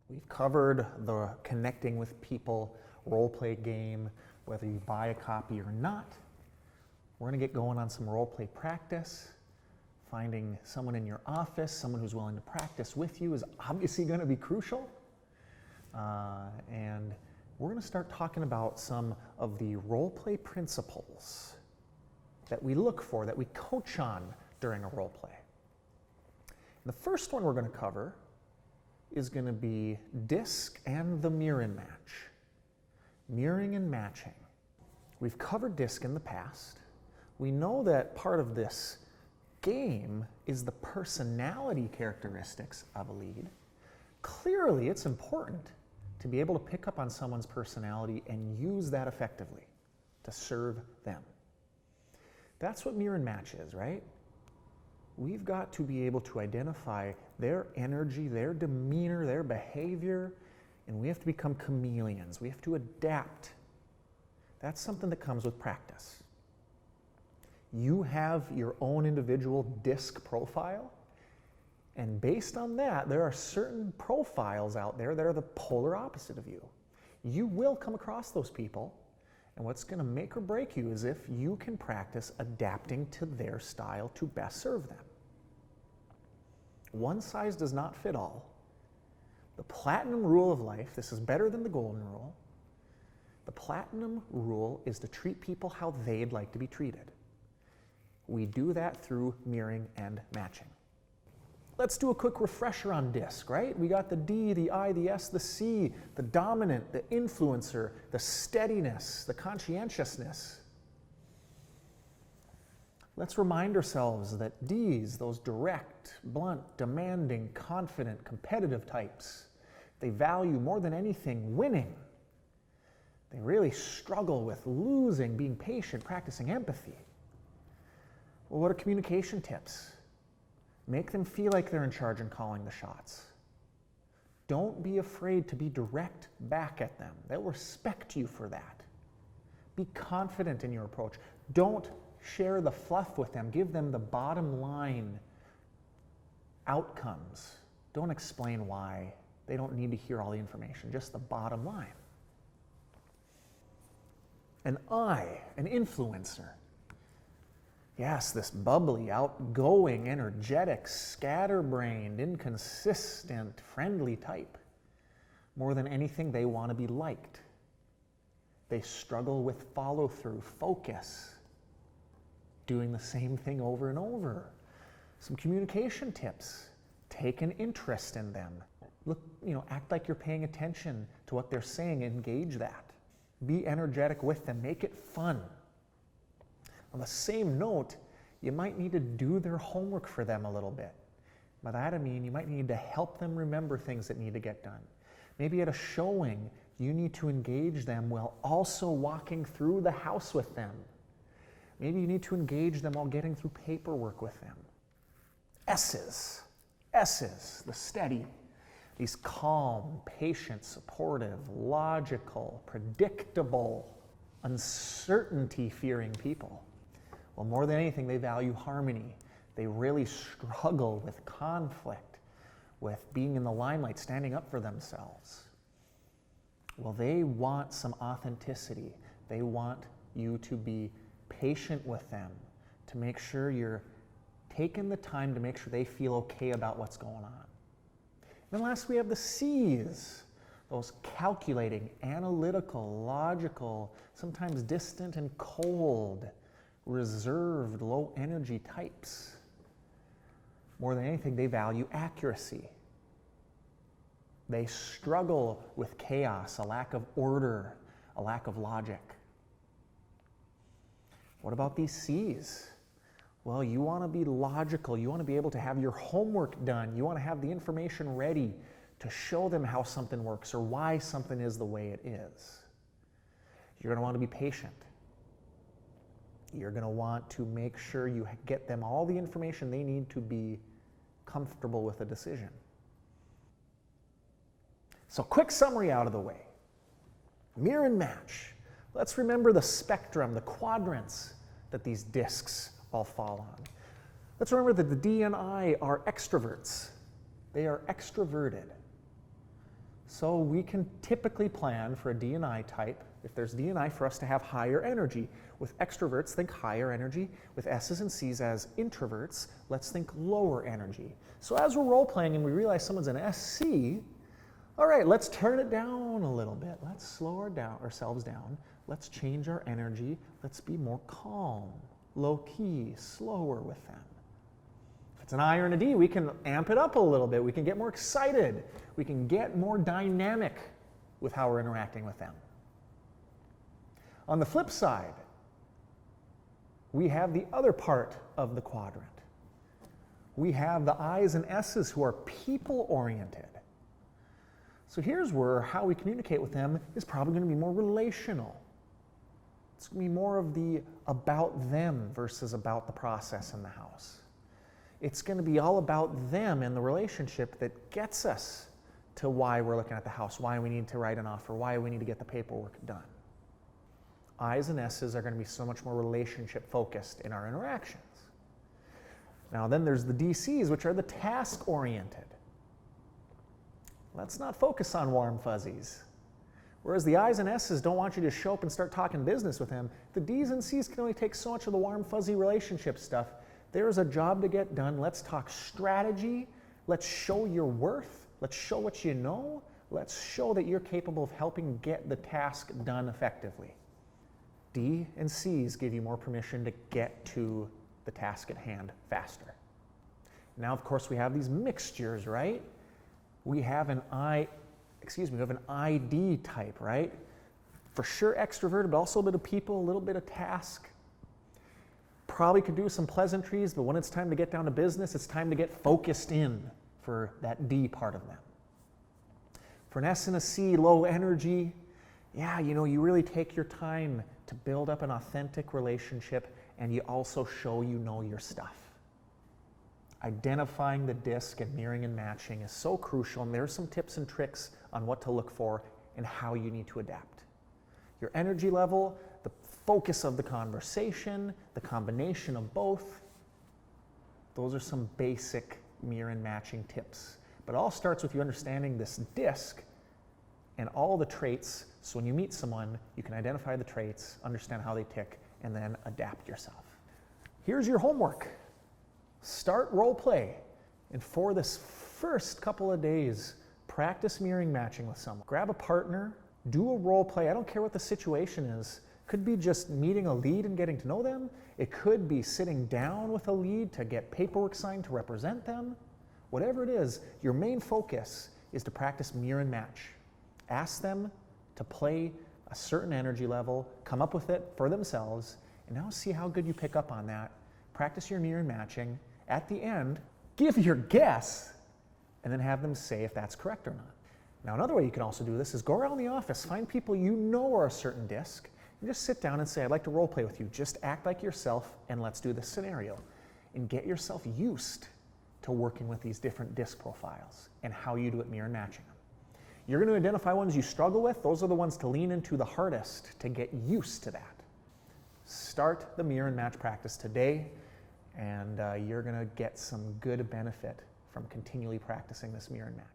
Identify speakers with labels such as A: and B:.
A: We've covered the connecting with people role play game, whether you buy a copy or not. We're going to get going on some role play practice. Finding someone in your office, someone who's willing to practice with you, is obviously going to be crucial. And we're going to start talking about some of the role play principles that we look for, that we coach on during a role play. And the first one we're going to cover is going to be disc and the mirror and match. Mirroring and matching. We've covered disc in the past. We know that part of this game is the personality characteristics of a lead. Clearly, it's important to be able to pick up on someone's personality and use that effectively to serve them. That's what mirror and match is, right? We've got to be able to identify their energy, their demeanor, their behavior, and we have to become chameleons. We have to adapt. That's something that comes with practice. You have your own individual disc profile, and based on that, there are certain profiles out there that are the polar opposite of you. You will come across those people, and what's going to make or break you is if you can practice adapting to their style to best serve them. One size does not fit all. The platinum rule of life, this is better than the golden rule. The platinum rule is to treat people how they'd like to be treated. We do that through mirroring and matching. Let's do a quick refresher on disc, right? We got the D, the I, the S, the C, the dominant, the influencer, the steadiness, the conscientiousness. Let's remind ourselves that Ds, those direct, blunt, demanding, confident, competitive types, they value more than anything winning. They really struggle with losing, being patient, practicing empathy. Well, what are communication tips? Make them feel like they're in charge and calling the shots. Don't be afraid to be direct back at them. They'll respect you for that. Be confident in your approach. Don't share the fluff with them. Give them the bottom line outcomes. Don't explain why. They don't need to hear all the information, just the bottom line. An influencer. Yes, this bubbly, outgoing, energetic, scatterbrained, inconsistent, friendly type. More than anything, they want to be liked. They struggle with follow-through, focus, doing the same thing over and over. Some communication tips. Take an interest in them. Look, act like you're paying attention to what they're saying. Engage that. Be energetic with them. Make it fun. On the same note, you might need to do their homework for them a little bit. By that I mean you might need to help them remember things that need to get done. Maybe at a showing, you need to engage them while also walking through the house with them. Maybe you need to engage them while getting through paperwork with them. S's, the steady. These calm, patient, supportive, logical, predictable, uncertainty-fearing people. Well, more than anything, they value harmony. They really struggle with conflict, with being in the limelight, standing up for themselves. Well, they want some authenticity. They want you to be patient with them, to make sure you're taking the time to make sure they feel okay about what's going on. And then last, we have the C's, those calculating, analytical, logical, sometimes distant and cold, reserved, low energy types. More than anything, they value accuracy. They struggle with chaos, a lack of order, a lack of logic. What about these C's? Well, you want to be logical. You want to be able to have your homework done. You want to have the information ready to show them how something works or why something is the way it is. You're going to want to be patient. You're going to want to make sure you get them all the information they need to be comfortable with a decision. So, quick summary out of the way. Mirror and match. Let's remember the spectrum, the quadrants that these discs all fall on. Let's remember that the D and I are extroverts. They are extroverted. So we can typically plan for a D and I type, if there's D and I, for us to have higher energy. With extroverts, think higher energy. With S's and C's as introverts, let's think lower energy. So as we're role playing and we realize someone's an SC, all right, let's turn it down a little bit. Let's slow ourselves down. Let's change our energy. Let's be more calm, low key, slower with them. If it's an I or an D, we can amp it up a little bit. We can get more excited. We can get more dynamic with how we're interacting with them. On the flip side, we have the other part of the quadrant. We have the I's and S's who are people-oriented. So here's where how we communicate with them is probably going to be more relational. It's going to be more of the about them versus about the process in the house. It's going to be all about them and the relationship that gets us to why we're looking at the house, why we need to write an offer, why we need to get the paperwork done. I's and S's are going to be so much more relationship focused in our interactions. Now then there's the DC's, which are the task oriented. Let's not focus on warm fuzzies. Whereas the I's and S's don't want you to show up and start talking business with them, the D's and C's can only take so much of the warm fuzzy relationship stuff. There's a job to get done. Let's talk strategy. Let's show your worth. Let's show what you know. Let's show that you're capable of helping get the task done effectively. D and C's give you more permission to get to the task at hand faster. Now, of course, we have these mixtures, right? We have an ID type, right? For sure extroverted, but also a bit of people, a little bit of task. Probably could do some pleasantries, but when it's time to get down to business, it's time to get focused in for that D part of them. For an S and a C, low energy, yeah, you really take your time to build up an authentic relationship, and you also show you know your stuff. Identifying the disc and mirroring and matching is so crucial, and there's some tips and tricks on what to look for and how you need to adapt. Your energy level, the focus of the conversation, the combination of both, those are some basic mirror and matching tips. But it all starts with you understanding this disc and all the traits, so when you meet someone, you can identify the traits, understand how they tick, and then adapt yourself. Here's your homework. Start role play, and for this first couple of days, practice mirroring matching with someone. Grab a partner, do a role play. I don't care what the situation is. Could be just meeting a lead and getting to know them. It could be sitting down with a lead to get paperwork signed to represent them. Whatever it is, your main focus is to practice mirror and match. Ask them to play a certain energy level, come up with it for themselves, and now see how good you pick up on that. Practice your mirror and matching. At the end, give your guess, and then have them say if that's correct or not. Now, another way you can also do this is go around the office, find people you know are a certain disc, and just sit down and say, I'd like to role play with you. Just act like yourself, and let's do this scenario. And get yourself used to working with these different disc profiles and how you do it mirror and matching them. You're going to identify ones you struggle with. Those are the ones to lean into the hardest to get used to that. Start the mirror and match practice today, and you're going to get some good benefit from continually practicing this mirror and match.